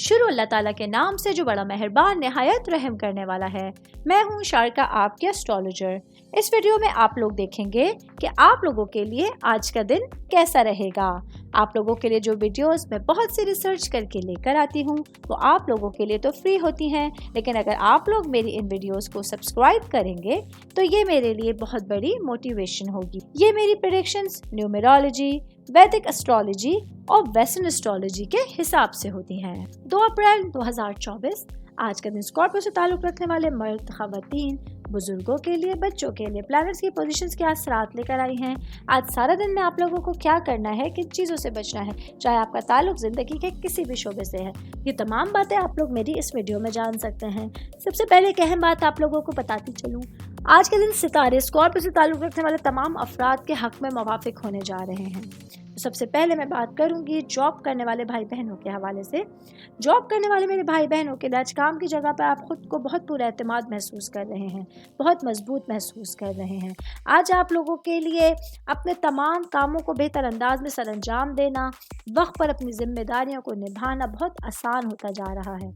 शुरू अल्लाह ताला के नाम से जो बड़ा मेहरबान निहायत रहम करने वाला है। मैं हूँ शारिका, आपकी एस्ट्रोलॉजर। इस वीडियो में आप लोग देखेंगे कि आप लोगों के लिए आज का दिन कैसा रहेगा। आप लोगों के लिए जो वीडियोस मैं बहुत सी रिसर्च करके लेकर आती हूँ वो आप लोगों के लिए तो फ्री होती हैं, लेकिन अगर आप लोग मेरी इन वीडियोस को सब्सक्राइब करेंगे तो ये मेरे लिए बहुत बड़ी मोटिवेशन होगी। ये मेरी प्रेडिक्शंस न्यूमेरोलॉजी, वैदिक एस्ट्रोलॉजी और वेस्टर्न एस्ट्रोलॉजी के हिसाब से होती हैं। 2 अप्रैल 2024 आज का दिन स्कॉर्पियो से ताल्लुक रखने वाले मर्द, खवातीन, बुजुर्गों के लिए, बच्चों के लिए प्लैनेट्स की पोजीशंस के असरात लेकर आई हैं। आज सारा दिन में आप लोगों को क्या करना है, किन चीज़ों से बचना है, चाहे आपका ताल्लुक ज़िंदगी के किसी भी शोबे से है, ये तमाम बातें आप लोग मेरी इस वीडियो में जान सकते हैं। सबसे पहले एक अहम बात आप लोगों को बताती चलूँ। आज के दिन सितारे स्कॉर्पियो से ताल्लुक रखने वाले तमाम अफराद के हक में मुवाफिक होने जा रहे हैं। तो सबसे पहले मैं बात करूंगी जॉब करने वाले भाई बहनों के हवाले से। जॉब करने वाले मेरे भाई बहनों के लिए आज काम की जगह पर आप खुद को बहुत पूरा एतमाद महसूस कर रहे हैं, बहुत मजबूत महसूस कर रहे हैं। आज आप लोगों के लिए अपने तमाम कामों को बेहतर अंदाज में सरअंजाम देना, वक्त पर अपनी जिम्मेदारियों को निभाना बहुत आसान होता जा रहा है।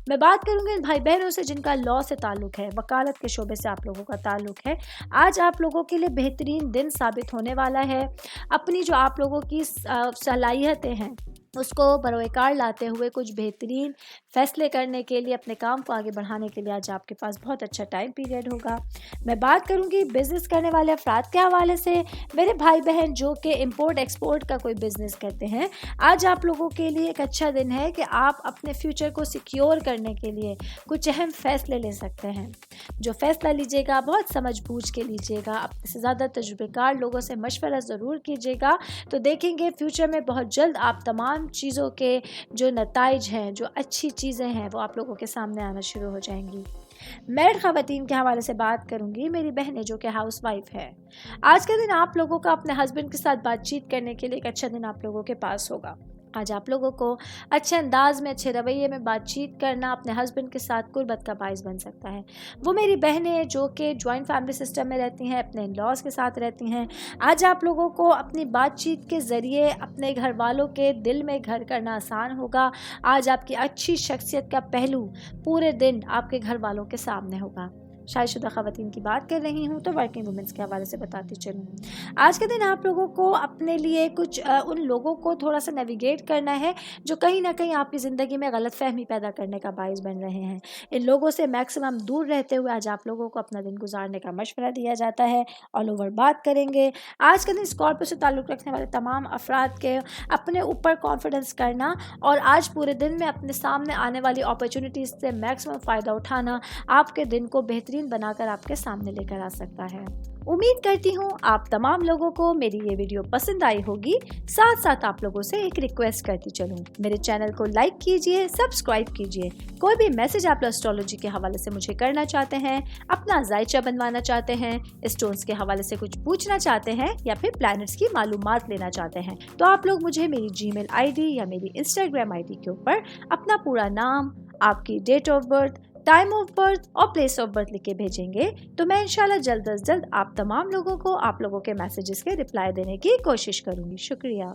मैं बात करूंगी भाई बहनों से जिनका लॉ से ताल्लुक है, वकालत के शोबे से आप लोगों का ताल्लुक है। आज आप लोगों के लिए बेहतरीन दिन साबित होने वाला है। अपनी जो आप लोगों की सलाहियतें हैं उसको बरोकार लाते हुए कुछ बेहतरीन फैसले करने के लिए, अपने काम को आगे बढ़ाने के लिए आज आपके पास बहुत अच्छा टाइम पीरियड होगा। मैं बात करूंगी बिजनेस करने वाले अफराद के हवाले से। मेरे भाई बहन जो कि इंपोर्ट एक्सपोर्ट का कोई बिजनेस करते हैं, आज आप लोगों के लिए एक अच्छा दिन है कि आप अपने फ्यूचर को सिक्योर करने के लिए कुछ अहम फैसले ले सकते हैं। जो फैसला लीजिएगा बहुत समझ बूझ के लीजिएगा, अपने से ज़्यादा तजुर्बेकार लोगों से मशवरा ज़रूर कीजिएगा, तो देखेंगे फ्यूचर में बहुत जल्द आप तमाम चीज़ों के जो नताइज हैं, जो अच्छी चीज़ें हैं, वो आप लोगों के सामने आना शुरू हो जाएंगी। मैरिड खवातीन के हवाले से बात करूंगी। मेरी बहनें जो कि हाउस वाइफ है, आज का दिन आप लोगों का अपने हस्बैंड के साथ बातचीत करने के लिए एक अच्छा दिन आप लोगों के पास होगा। आज आप लोगों को अच्छे अंदाज में, अच्छे रवैये में बातचीत करना अपने हस्बैंड के साथ कुर्बत का बाइस बन सकता है। वो मेरी बहनें जो कि जॉइंट फैमिली सिस्टम में रहती हैं, अपने इन-लॉज के साथ रहती हैं, आज आप लोगों को अपनी बातचीत के ज़रिए अपने घर वालों के दिल में घर करना आसान होगा। आज आपकी अच्छी शख्सियत का पहलू पूरे दिन आपके घर वालों के सामने होगा। शादीशुदा खवातीन की बात कर रही हूँ तो वर्किंग वुमेंस के हवाले से बताती चलूँ। आज के दिन आप लोगों को अपने लिए कुछ उन लोगों को थोड़ा सा नेविगेट करना है जो कहीं ना कहीं आपकी ज़िंदगी में गलतफहमी पैदा करने का बाइस बन रहे हैं। इन लोगों से मैक्सिमम दूर रहते हुए आज आप लोगों को अपना दिन गुजारने का मशवरा दिया जाता है। ऑल ओवर बात करेंगे आज के दिन स्कॉर्पियो से ताल्लुक़ रखने वाले तमाम अफराद के अपने ऊपर कॉन्फिडेंस करना और आज पूरे दिन में अपने सामने आने वाली अपॉर्चुनिटीज़ से मैक्सिमम फ़ायदा उठाना आपके दिन को बेहतरीन बनाकर आपके सामने लेकर आ सकता है। उम्मीद करती हूँ आप तमाम लोगों को मेरी ये वीडियो पसंद आई होगी। साथ साथ आप लोगों से एक रिक्वेस्ट करती चलूँ, मेरे चैनल को लाइक कीजिए, सब्सक्राइब कीजिए। कोई भी मैसेज आप एस्ट्रोलॉजी के हवाले से मुझे करना चाहते हैं, अपना जायचा बनवाना चाहते हैं, स्टोन्स के हवाले से कुछ पूछना चाहते हैं या फिर प्लैनेट्स की मालूमात लेना चाहते हैं, तो आप लोग मुझे मेरी जीमेल आईडी या मेरी इंस्टाग्राम आईडी के ऊपर अपना पूरा नाम, आपकी date of birth, time of birth और प्लेस ऑफ बर्थ लिख के भेजेंगे तो मैं इंशाल्लाह जल्द अज जल्द आप तमाम लोगों को आप लोगों के मैसेजेस के रिप्लाई देने की कोशिश करूंगी। शुक्रिया।